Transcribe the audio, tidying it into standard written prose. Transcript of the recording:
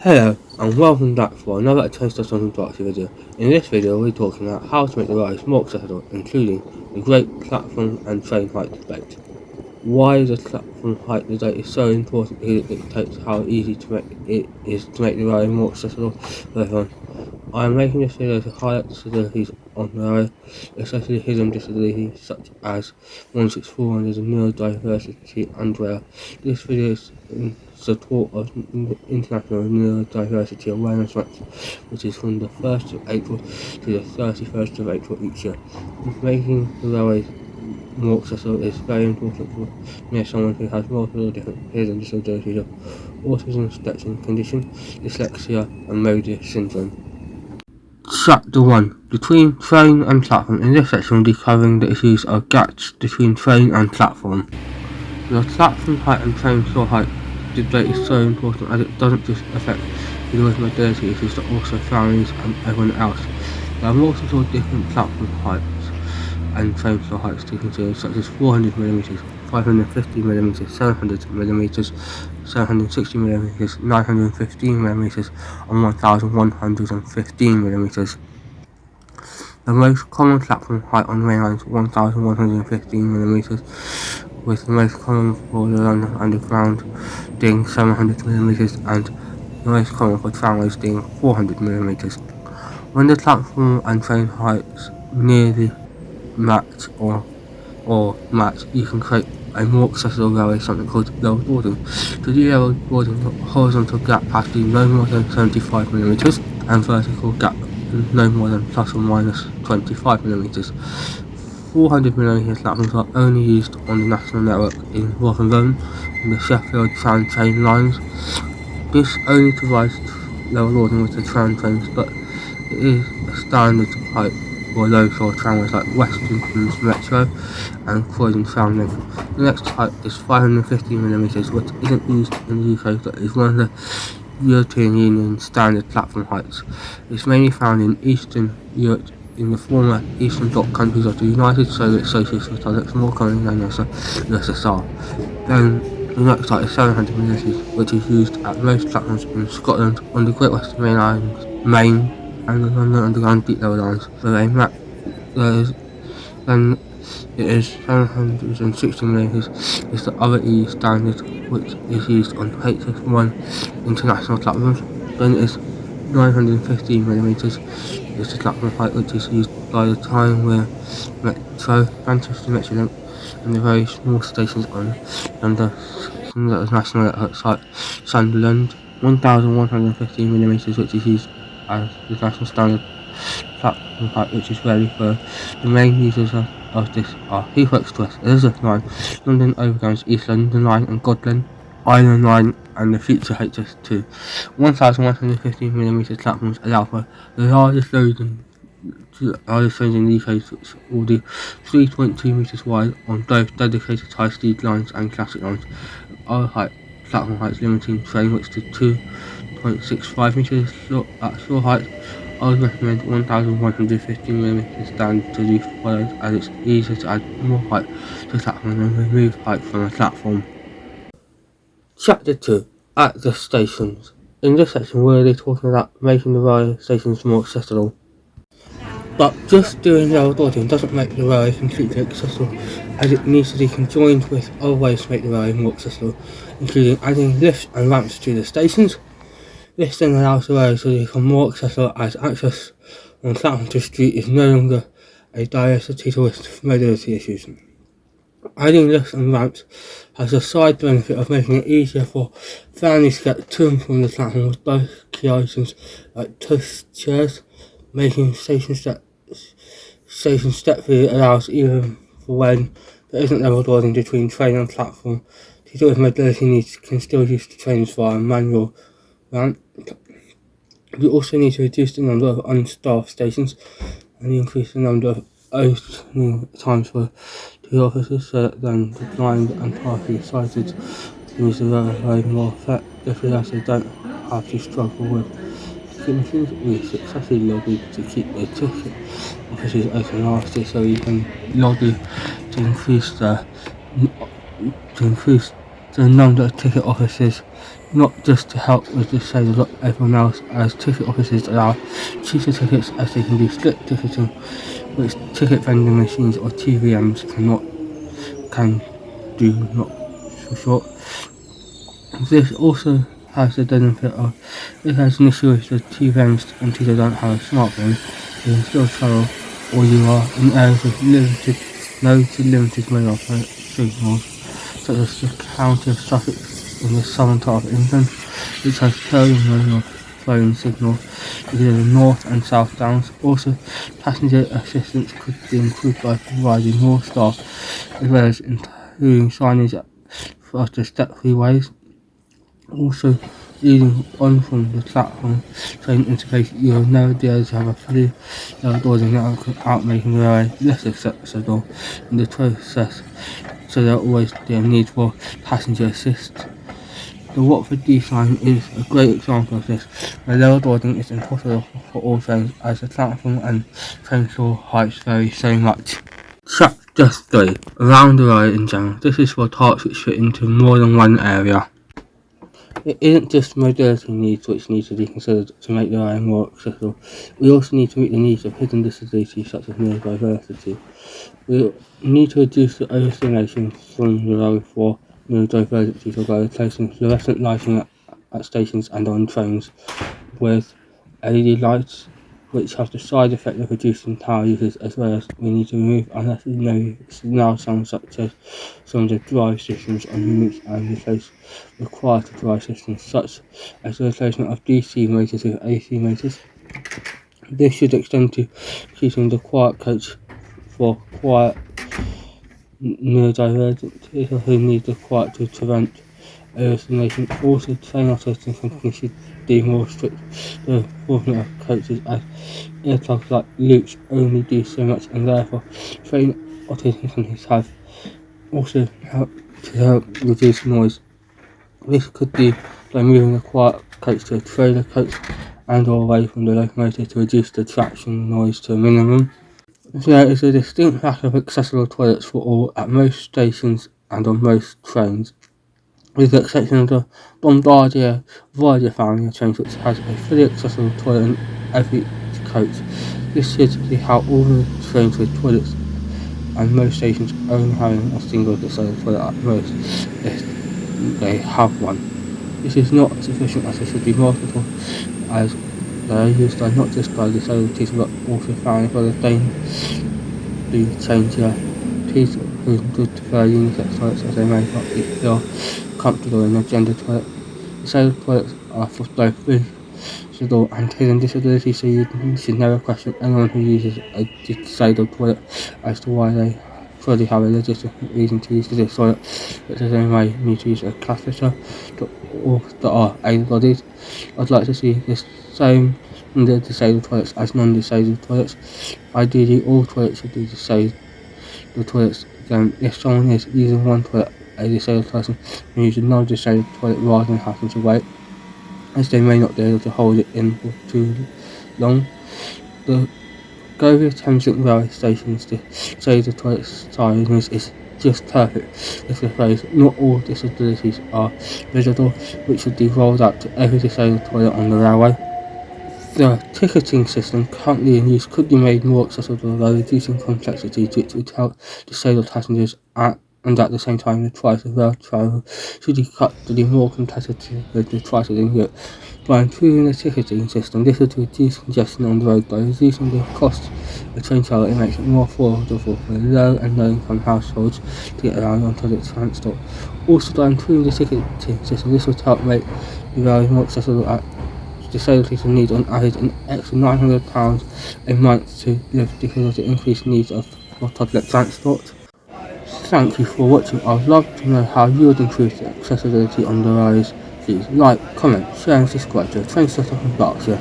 Hello and welcome back for another Taste of Something Darksy video. In this video we're talking about how to make the rides more accessible, including the great platform and train height debate. Why the platform height debate is so important because it dictates how easy it is to make the ride more accessible for everyone. I am making this video to highlight disabilities on the road, especially hidden disabilities such as 164 under the neurodiversity umbrella. This video is in support of International Neurodiversity Awareness Month, which is from the 1st of April to the 31st of April each year. Making the railway more accessible is very important for me as someone who has multiple different hidden disabilities of autism spectrum condition, dyslexia and Modius syndrome. Chapter 1. Between train and platform. In this section we'll be covering the issues of gaps between train and platform. The platform height and train floor height debate is so important as it doesn't just affect people with mobility issues but also families and everyone else. There are multiple different platform heights and train floor heights to consider, such as 400mm, 550mm, 700mm, 760mm, 915mm and 1115mm. The most common platform height on the main line is 1115mm, with the most common for the London Underground being 700mm and the most common for tramways being 400mm. When the platform and train heights nearly match or match, you can create a more accessible railway, something called level boarding. To do level boarding, the horizontal gap has to be no more than 75mm and vertical gap no more than plus or minus 25mm. 400mm platforms are only used on the national network in Wolverhampton and the Sheffield Tram train lines. This only provides level boarding with the tram trains, but it is a standard height for low-floor tramways like Western Metro and Croydon Tram Link. The next height is 550mm, which isn't used in the UK but is one of the European Union standard platform heights. It's mainly found in Eastern Europe in the former Eastern Bloc countries of the United Soviet Socialist Republics, more commonly known as the USSR. Then the next height is 700mm, which is used at most platforms in Scotland on the Great Western Main and the London Underground deep level lines. Then it is 760mm is the other EU standard, which is used on HS1 international platforms. Then it is 915mm is the platform height, which is used by the Tyne Metro, Manchester Metro Link and the very small stations on the national network site Sunderland. 1115mm, which is used as the national standard platform height, which is ready for the main users of this are Heathrow Express, Elizabeth Line, London Overground's East London Line and Godland Island Line and the future HS2. 1115mm platforms allow for the largest trains in the UK, which will be 3.2 metres wide on both dedicated high-speed lines and classic lines. Other platform heights limiting train widths to 2.65 metres at shore height. I would recommend 1115mm standard to be followed, as it's easier to add more height to the platform than remove height from a platform. Chapter 2. At the stations. In this section we're really talking about making the railway stations more accessible. But just doing level boarding doesn't make the railway completely accessible, as it needs to be conjoined with other ways to make the railway more accessible, including adding lifts and ramps to the stations. This then allows the railway to become more accessible, as access on platform to the street is no longer a diversity to with mobility issues. Adding lifts and ramps has the side benefit of making it easier for families to get to and from the platform with both key items like push chairs. Making station step free allows even for when there isn't level boarding between train and platform. People with mobility needs can still use the trains via a manual ramp. We also need to reduce the number of unstaffed stations and increase the number of opening times for the officers, so that then the blind and partially sighted can use the railway more effectively, as they don't have to struggle with ticket machines. We successfully lobbied to keep the ticket offices open last year, so we can lobby to increase the number of ticket offices, not just to help with the sale of everyone else, as ticket offices allow cheaper tickets as they can do split ticketing, which ticket vending machines or TVMs can do not for short. This also has the benefit of it has an issue with the TVMs until they don't have a smartphone. You can still travel, or you are in areas with no to limited mobile signals, such as the county of Suffolk in the southern part of England, which has terrible mobile phone signal within the North and South Downs. Also, passenger assistance could be improved by providing more staff, as well as including signage for the step-free ways. Also, leading on from the platform train interface, you will never be able to have a fully level doors in network without making the railway less accessible in the process, so there will always be a need for passenger assist. The Watford D line is a great example of this, where level boarding is impossible for all trains as the platform and train floor heights vary so much. Chapter 3. Around the railway in general. This is for types which fit into more than one area. It isn't just mobility needs which need to be considered to make the railway more accessible. We also need to meet the needs of hidden disabilities such as neurodiversity. We need to reduce the overstimulation from the railway for neurodiversity by replacing fluorescent lighting at stations and on trains with LED lights, which have the side effect of reducing power usage, as well as we need to remove unnecessary signal sounds such as some of the drive systems on units and replace required to drive systems such as the replacement of DC motors with AC motors. This should extend to keeping the quiet coach for quiet neurodivergent people who need the quiet to prevent overstimulation. Also, train operating companies should be more strict the enforcement of coaches, as earplugs like loops only do so much, and therefore train operating companies have also help reduce noise. This could be by moving the quiet coach to a trailer coach and or away from the locomotive to reduce the traction noise to a minimum. There is a distinct lack of accessible toilets for all at most stations and on most trains, with the exception of the Bombardier Voyager family of trains, which has a fully accessible toilet in every coach. This should be how all the trains with toilets and most stations only having a single disabled toilet at most, if they have one. This is not sufficient, as there should be multiple, as they are used not just by disabled people but also found by the daily changer people who would prefer unisex toilets, as they may not feel comfortable in a gender toilet. Disabled toilets are for both visible and hidden disabilities, so you should never question anyone who uses a disabled toilet as to why they probably have a legitimate reason to use this toilet, but they may need to use a catheter or that are able-bodied. I'd like to see this same in the disabled toilets as non-disabled toilets. Ideally, all toilets should be disabled toilets. Then, if someone is using one toilet, a disabled person can use a non-disabled toilet rather than having to wait, as they may not be able to hold it in for too long. The Govia Thames Link railway stations to say the toilet size is just perfect, with the phrase "not all disabilities are visible," which should be rolled out to every disabled toilet on the railway. The ticketing system currently in use could be made more accessible by reducing complexity, which would help disabled passengers and at the same time the price of rail travel should be cut to be more competitive with the prices in Europe. By improving the ticketing system, this would reduce congestion on the road by reducing the cost of train travel. It makes it more affordable for low and low income households to get around on public transport. Also, by improving the ticketing system, this would help make the railway more accessible at disabled people need on average an extra £900 a month to live because of the increased needs for public transport. Thank you for watching. I would love to know how you would improve the accessibility on the railways. Please like, comment, share and subscribe to Train Setup in Berkshire.